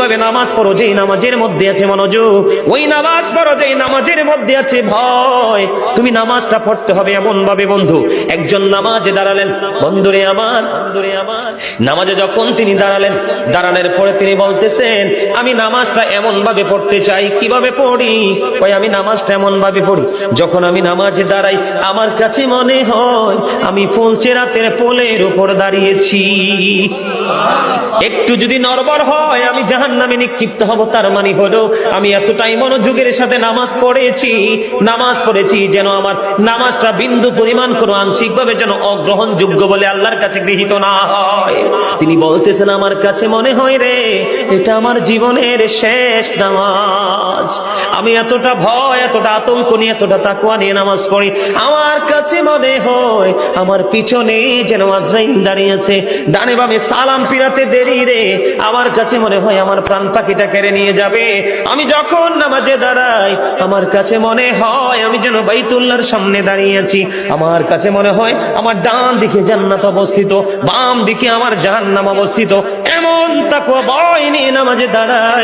ভাবে নামাজ পড়ো যেই নামাজের মধ্যে আছে মনোযোগ, ওই নামাজ পড়ো যেই নামাজের মধ্যে আছে ভয়। তুমি নামাজটা পড়তে হবে এমন ভাবে বন্ধু, একজন নামাজে দাঁড়ালেন, বন্ধুরে আমার নামাজে যখন তিনি দাঁড়ানোর পরে তিনি বলতেছেন আমি নামাজটা এমন ভাবে পড়তে চাই। কিভাবে পড়ি? কই আমি নামাজটা এমন ভাবে পড়ি, যখন আমি নামাজে দাঁড়াই আমার কাছে মনে হয় আমি ফুলচেরাতের পোলের উপর দাঁড়িয়েছি। একটু যদি নড়বড় হয় আমি জাহান্নামে নিক্ষিপ্ত হব। তার মানে হলো আমি এতটাই মনোযোগের সাথে নামাজ পড়েছি যেন আমার নামাজটা বিন্দু পরিমাণ কোনো আংশিক ভাবে যেন অগ্রহণযোগ্য বলে আল্লাহর কাছে গৃহীত না হয়। তিনি বলতেছেন আমার কাছে মনে হয় রে এটা আমার জীবনের শেষ নামাজ। আমি এতটা ভয়, এতটা আতঙ্ক নিয়ে, এতটা তাকওয়া নিয়ে নামাজ পড়ি। আমার কাছে মনে হয় আমার পিছনে যেন আজরাইল দাঁড়িয়ে আছে, ডানে বামে সালাম ফিরাতে দেরি রে, আমার কাছে মনে হয় আমার প্রাণ পাখিটা কেড়ে নিয়ে যাবে। আমি যখন নামাজে দাঁড়াই আমার কাছে মনে হয় আমি যেন বাইতুল্লাহর সামনে দাঁড়িয়ে আছি। আমার কাছে মনে হয় আমার ডান দিকে জান্নাত অবস্থিত, বাম দিকে আমার জাহান্নাম অবস্থিত। এমন তাকওয়া ভয় নিয়ে নামাজে দাঁড়াই।